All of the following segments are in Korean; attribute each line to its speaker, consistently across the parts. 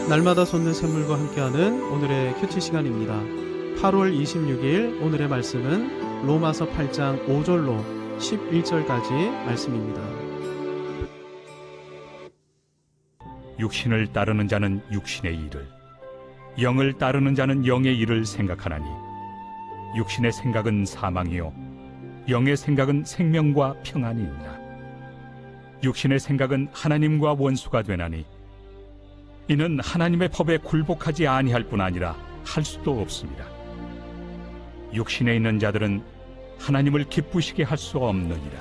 Speaker 1: 날마다 솟는 샘물과 함께하는 오늘의 큐티 시간입니다. 8월 26일 오늘의 말씀은 로마서 8장 5절로 11절까지 말씀입니다.
Speaker 2: 육신을 따르는 자는 육신의 일을, 영을 따르는 자는 영의 일을 생각하나니 육신의 생각은 사망이요 영의 생각은 생명과 평안이니라. 육신의 생각은 하나님과 원수가 되나니 이는 하나님의 법에 굴복하지 아니할 뿐 아니라 할 수도 없습니다. 육신에 있는 자들은 하나님을 기쁘시게 할 수 없느니라.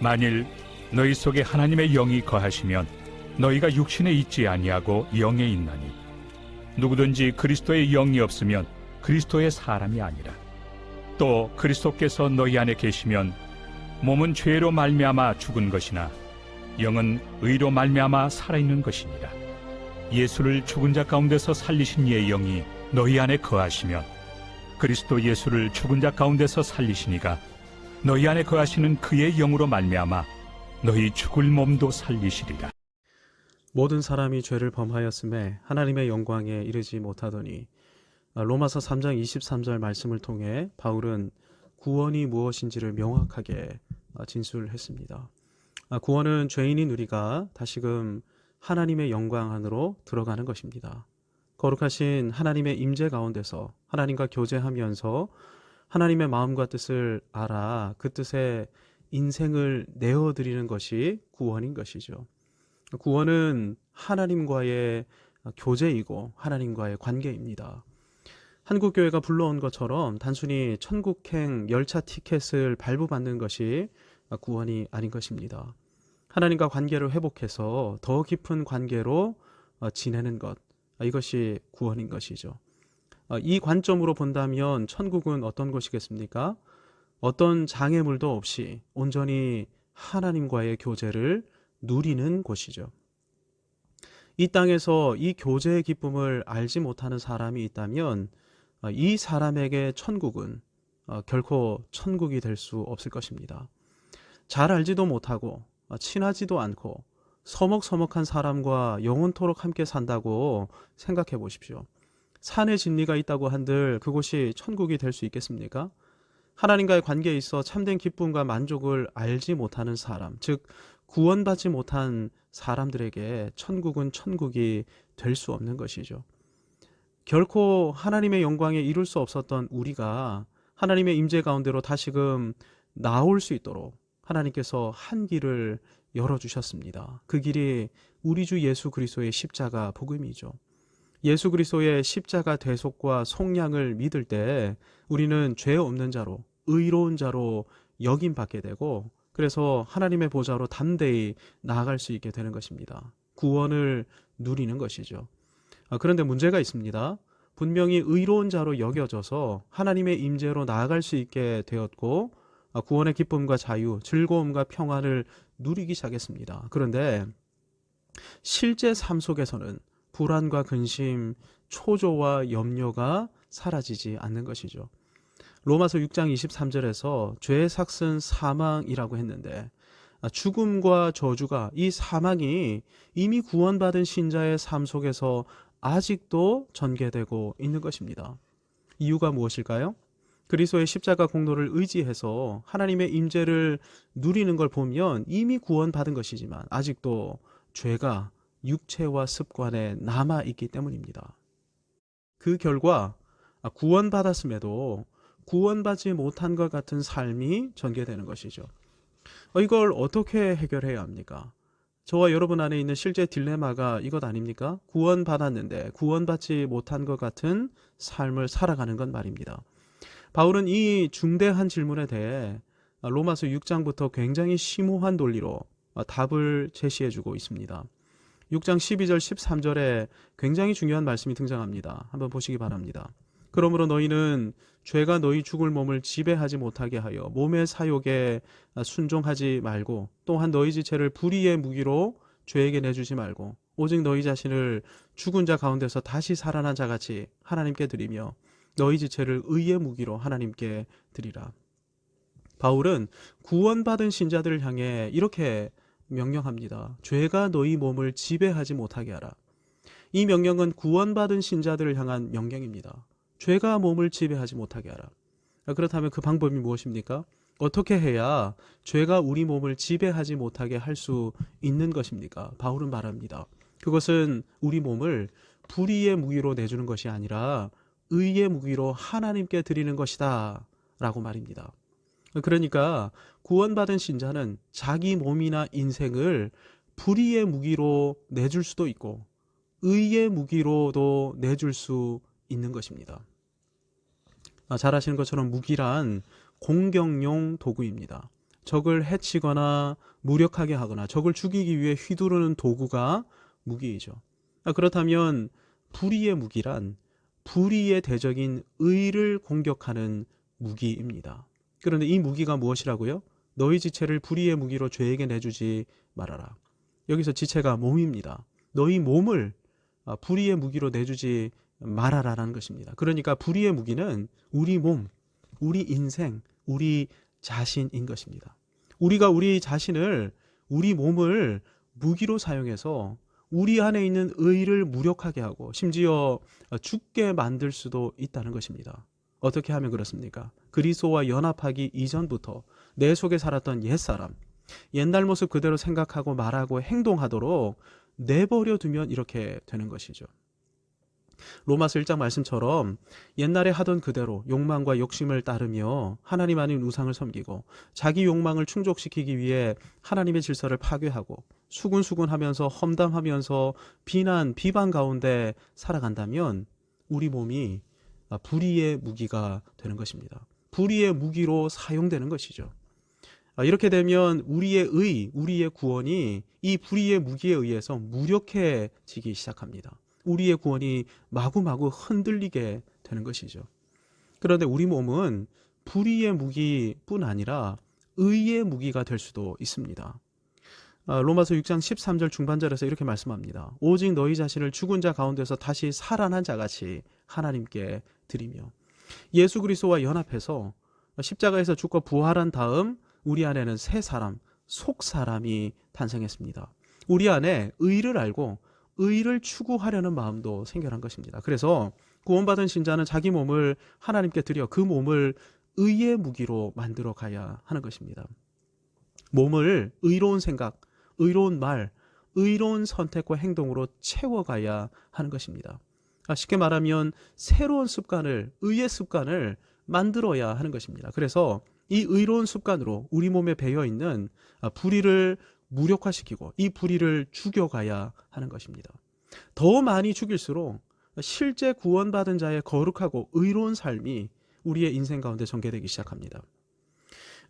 Speaker 2: 만일 너희 속에 하나님의 영이 거하시면 너희가 육신에 있지 아니하고 영에 있나니 누구든지 그리스도의 영이 없으면 그리스도의 사람이 아니라. 또 그리스도께서 너희 안에 계시면 몸은 죄로 말미암아 죽은 것이나 영은 의로 말미암아 살아있는 것이니라. 예수를 죽은 자 가운데서 살리신 이의 영이 너희 안에 거하시면 그리스도 예수를 죽은 자 가운데서 살리시니가 너희 안에 거하시는 그의 영으로 말미암아 너희 죽을 몸도 살리시리라.
Speaker 1: 모든 사람이 죄를 범하였음에 하나님의 영광에 이르지 못하더니, 로마서 3장 23절 말씀을 통해 바울은 구원이 무엇인지를 명확하게 진술했습니다. 구원은 죄인인 우리가 다시금 하나님의 영광 안으로 들어가는 것입니다. 거룩하신 하나님의 임재 가운데서 하나님과 교제하면서 하나님의 마음과 뜻을 알아 그 뜻에 인생을 내어드리는 것이 구원인 것이죠. 구원은 하나님과의 교제이고 하나님과의 관계입니다. 한국교회가 불러온 것처럼 단순히 천국행 열차 티켓을 발부받는 것이 구원이 아닌 것입니다. 하나님과 관계를 회복해서 더 깊은 관계로 지내는 것, 이것이 구원인 것이죠. 이 관점으로 본다면 천국은 어떤 곳이겠습니까? 어떤 장애물도 없이 온전히 하나님과의 교제를 누리는 곳이죠. 이 땅에서 이 교제의 기쁨을 알지 못하는 사람이 있다면 이 사람에게 천국은 결코 천국이 될 수 없을 것입니다. 잘 알지도 못하고 친하지도 않고 서먹서먹한 사람과 영원토록 함께 산다고 생각해 보십시오. 산의 진리가 있다고 한들 그곳이 천국이 될 수 있겠습니까? 하나님과의 관계에 있어 참된 기쁨과 만족을 알지 못하는 사람, 즉 구원받지 못한 사람들에게 천국은 천국이 될 수 없는 것이죠. 결코 하나님의 영광에 이룰 수 없었던 우리가 하나님의 임재 가운데로 다시금 나올 수 있도록 하나님께서 한 길을 열어주셨습니다. 그 길이 우리 주 예수 그리스도의 십자가 복음이죠. 예수 그리스도의 십자가 대속과 속량을 믿을 때 우리는 죄 없는 자로, 의로운 자로 여김받게 되고, 그래서 하나님의 보좌로 담대히 나아갈 수 있게 되는 것입니다. 구원을 누리는 것이죠. 그런데 문제가 있습니다. 분명히 의로운 자로 여겨져서 하나님의 임재로 나아갈 수 있게 되었고 구원의 기쁨과 자유, 즐거움과 평안을 누리기 시작했습니다. 그런데 실제 삶 속에서는 불안과 근심, 초조와 염려가 사라지지 않는 것이죠. 로마서 6장 23절에서 죄의 삭은 사망이라고 했는데 죽음과 저주가, 이 사망이 이미 구원받은 신자의 삶 속에서 아직도 전개되고 있는 것입니다. 이유가 무엇일까요? 그리스도의 십자가 공로를 의지해서 하나님의 임재를 누리는 걸 보면 이미 구원받은 것이지만 아직도 죄가 육체와 습관에 남아있기 때문입니다. 그 결과 구원받았음에도 구원받지 못한 것 같은 삶이 전개되는 것이죠. 이걸 어떻게 해결해야 합니까? 저와 여러분 안에 있는 실제 딜레마가 이것 아닙니까? 구원받았는데 구원받지 못한 것 같은 삶을 살아가는 건 말입니다. 바울은 이 중대한 질문에 대해 로마서 6장부터 굉장히 심오한 논리로 답을 제시해주고 있습니다. 6장 12절 13절에 굉장히 중요한 말씀이 등장합니다. 한번 보시기 바랍니다. 그러므로 너희는 죄가 너희 죽을 몸을 지배하지 못하게 하여 몸의 사욕에 순종하지 말고, 또한 너희 지체를 불의의 무기로 죄에게 내주지 말고 오직 너희 자신을 죽은 자 가운데서 다시 살아난 자같이 하나님께 드리며 너희 지체를 의의 무기로 하나님께 드리라. 바울은 구원받은 신자들을 향해 이렇게 명령합니다. 죄가 너희 몸을 지배하지 못하게 하라. 이 명령은 구원받은 신자들을 향한 명령입니다. 죄가 몸을 지배하지 못하게 하라. 그렇다면 그 방법이 무엇입니까? 어떻게 해야 죄가 우리 몸을 지배하지 못하게 할 수 있는 것입니까? 바울은 말합니다. 그것은 우리 몸을 불의의 무기로 내주는 것이 아니라 의의 무기로 하나님께 드리는 것이다 라고 말입니다. 그러니까 구원받은 신자는 자기 몸이나 인생을 불의의 무기로 내줄 수도 있고 의의 무기로도 내줄 수 있는 것입니다. 잘 아시는 것처럼 무기란 공격용 도구입니다. 적을 해치거나 무력하게 하거나 적을 죽이기 위해 휘두르는 도구가 무기이죠. 그렇다면 불의의 무기란 불의의 대적인 의를 공격하는 무기입니다. 그런데 이 무기가 무엇이라고요? 너희 지체를 불의의 무기로 죄에게 내주지 말아라. 여기서 지체가 몸입니다. 너희 몸을 불의의 무기로 내주지 말아라라는 것입니다. 그러니까 불의의 무기는 우리 몸, 우리 인생, 우리 자신인 것입니다. 우리가 우리 자신을, 우리 몸을 무기로 사용해서 우리 안에 있는 의를 무력하게 하고 심지어 죽게 만들 수도 있다는 것입니다. 어떻게 하면 그렇습니까? 그리스도와 연합하기 이전부터 내 속에 살았던 옛사람, 옛날 모습 그대로 생각하고 말하고 행동하도록 내버려 두면 이렇게 되는 것이죠. 로마서 1장 말씀처럼 옛날에 하던 그대로 욕망과 욕심을 따르며 하나님 아닌 우상을 섬기고 자기 욕망을 충족시키기 위해 하나님의 질서를 파괴하고 수군수군하면서 험담하면서 비난, 비방 가운데 살아간다면 우리 몸이 불의의 무기가 되는 것입니다. 불의의 무기로 사용되는 것이죠. 이렇게 되면 우리의 의, 우리의 구원이 이 불의의 무기에 의해서 무력해지기 시작합니다. 우리의 구원이 마구마구 흔들리게 되는 것이죠. 그런데 우리 몸은 불의의 무기뿐 아니라 의의 무기가 될 수도 있습니다. 로마서 6장 13절 중반절에서 이렇게 말씀합니다. 오직 너희 자신을 죽은 자 가운데서 다시 살아난 자같이 하나님께 드리며 예수 그리스도와 연합해서 십자가에서 죽고 부활한 다음 우리 안에는 새 사람, 속 사람이 탄생했습니다. 우리 안에 의를 알고 의를 추구하려는 마음도 생겨난 것입니다. 그래서 구원받은 신자는 자기 몸을 하나님께 드려 그 몸을 의의 무기로 만들어 가야 하는 것입니다. 몸을 의로운 생각, 의로운 말, 의로운 선택과 행동으로 채워가야 하는 것입니다. 쉽게 말하면 새로운 습관을, 의의 습관을 만들어야 하는 것입니다. 그래서 이 의로운 습관으로 우리 몸에 배어있는 불의를 무력화시키고 이 불의를 죽여가야 하는 것입니다. 더 많이 죽일수록 실제 구원받은 자의 거룩하고 의로운 삶이 우리의 인생 가운데 전개되기 시작합니다.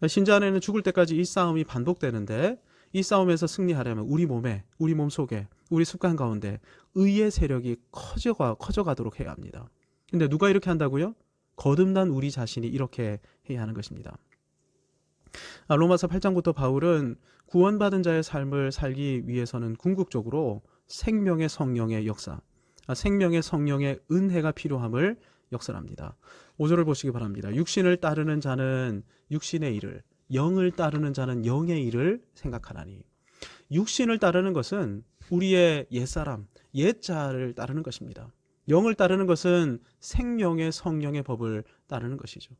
Speaker 1: 신자 안에는 죽을 때까지 이 싸움이 반복되는데 이 싸움에서 승리하려면 우리 몸에, 우리 몸 속에, 우리 습관 가운데 의의 세력이 커져가도록 해야 합니다. 근데 누가 이렇게 한다고요? 거듭난 우리 자신이 이렇게 해야 하는 것입니다. 로마서 8장부터 바울은 구원받은 자의 삶을 살기 위해서는 궁극적으로 생명의 성령의 역사, 생명의 성령의 은혜가 필요함을 역설합니다. 5절을 보시기 바랍니다. 육신을 따르는 자는 육신의 일을, 영을 따르는 자는 영의 일을 생각하나니. 육신을 따르는 것은 우리의 옛사람, 옛자를 따르는 것입니다. 영을 따르는 것은 생명의 성령의 법을 따르는 것이죠.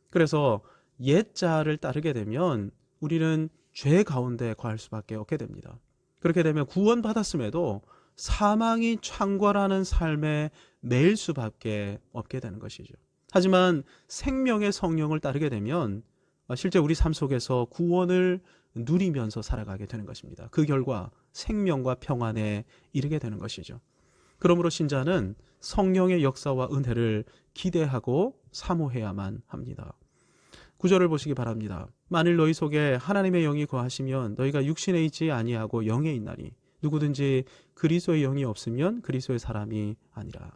Speaker 1: 그래서 옛자를 따르게 되면 우리는 죄 가운데 거할 수밖에 없게 됩니다. 그렇게 되면 구원받았음에도 사망이 창궐하는 삶에 매일 수밖에 없게 되는 것이죠. 하지만 생명의 성령을 따르게 되면 실제 우리 삶 속에서 구원을 누리면서 살아가게 되는 것입니다. 그 결과 생명과 평안에 이르게 되는 것이죠. 그러므로 신자는 성령의 역사와 은혜를 기대하고 사모해야만 합니다. 9절을 보시기 바랍니다. 만일 너희 속에 하나님의 영이 거하시면 너희가 육신에 있지 아니하고 영에 있나니 누구든지 그리스도의 영이 없으면 그리스도의 사람이 아니라.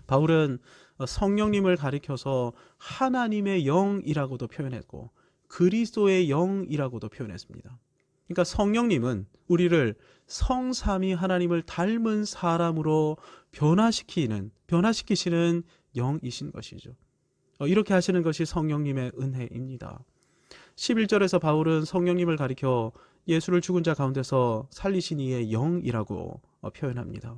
Speaker 1: 바울은 성령님을 가리켜서 하나님의 영이라고도 표현했고 그리스도의 영이라고도 표현했습니다. 그러니까 성령님은 우리를 성삼위 하나님을 닮은 사람으로 변화시키시는 영이신 것이죠. 이렇게 하시는 것이 성령님의 은혜입니다. 11절에서 바울은 성령님을 가리켜 예수를 죽은 자 가운데서 살리신 이의 영이라고 표현합니다.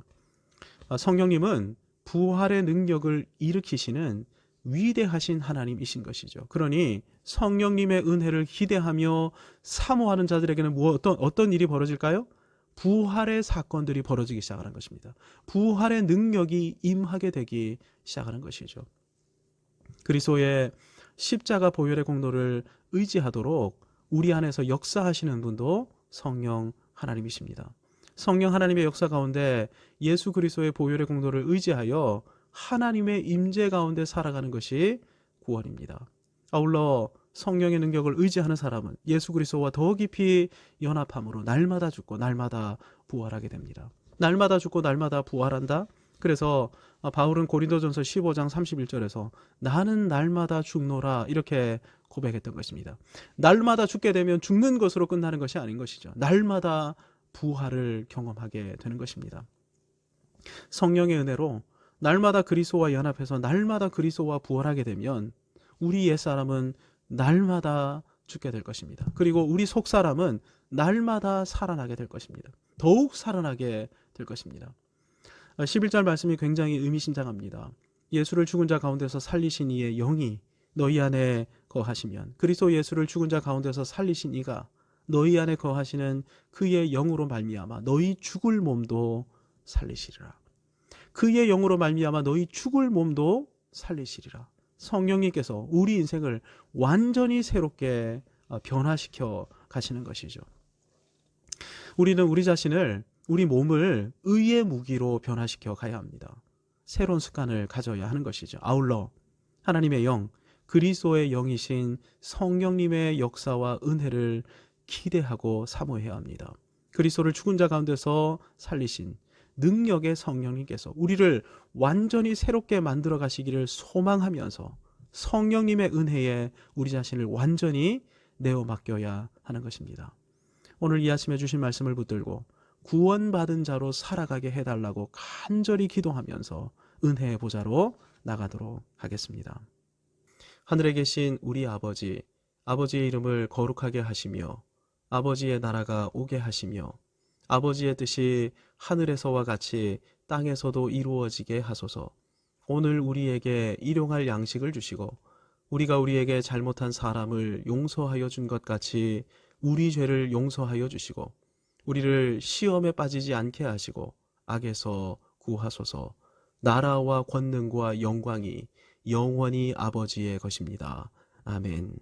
Speaker 1: 성령님은 부활의 능력을 일으키시는 위대하신 하나님이신 것이죠. 그러니 성령님의 은혜를 기대하며 사모하는 자들에게는 어떤 일이 벌어질까요? 부활의 사건들이 벌어지기 시작하는 것입니다. 부활의 능력이 임하게 되기 시작하는 것이죠. 그리스도의 십자가 보혈의 공로를 의지하도록 우리 안에서 역사하시는 분도 성령 하나님이십니다. 성령 하나님의 역사 가운데 예수 그리스도의 보혈의 공로를 의지하여 하나님의 임재 가운데 살아가는 것이 구원입니다. 아울러 성령의 능력을 의지하는 사람은 예수 그리스도와 더 깊이 연합함으로 날마다 죽고 날마다 부활하게 됩니다. 날마다 죽고 날마다 부활한다. 그래서 바울은 고린도전서 15장 31절에서 나는 날마다 죽노라 이렇게 고백했던 것입니다. 날마다 죽게 되면 죽는 것으로 끝나는 것이 아닌 것이죠. 날마다 부활을 경험하게 되는 것입니다. 성령의 은혜로 날마다 그리스도와 연합해서 날마다 그리스도와 부활하게 되면 우리 옛사람은 날마다 죽게 될 것입니다. 그리고 우리 속사람은 날마다 살아나게 될 것입니다. 더욱 살아나게 될 것입니다. 11절 말씀이 굉장히 의미심장합니다. 예수를 죽은 자 가운데서 살리신 이의 영이 너희 안에 거하시면, 그리스도 예수를 죽은 자 가운데서 살리신 이가 너희 안에 거하시는 그의 영으로 말미암아 너희 죽을 몸도 살리시리라. 그의 영으로 말미암아 너희 죽을 몸도 살리시리라. 성령님께서 우리 인생을 완전히 새롭게 변화시켜 가시는 것이죠. 우리는 우리 자신을, 우리 몸을 의의 무기로 변화시켜 가야 합니다. 새로운 습관을 가져야 하는 것이죠. 아울러 하나님의 영, 그리스도의 영이신 성령님의 역사와 은혜를 기대하고 사모해야 합니다. 그리스도를 죽은 자 가운데서 살리신 능력의 성령님께서 우리를 완전히 새롭게 만들어 가시기를 소망하면서 성령님의 은혜에 우리 자신을 완전히 내어 맡겨야 하는 것입니다. 오늘 이 아침에 주신 말씀을 붙들고 구원받은 자로 살아가게 해달라고 간절히 기도하면서 은혜의 보좌로 나가도록 하겠습니다. 하늘에 계신 우리 아버지, 아버지의 이름을 거룩하게 하시며 아버지의 나라가 오게 하시며 아버지의 뜻이 하늘에서와 같이 땅에서도 이루어지게 하소서. 오늘 우리에게 일용할 양식을 주시고 우리가 우리에게 잘못한 사람을 용서하여 준 것 같이 우리 죄를 용서하여 주시고 우리를 시험에 빠지지 않게 하시고 악에서 구하소서. 나라와 권능과 영광이 영원히 아버지의 것입니다. 아멘.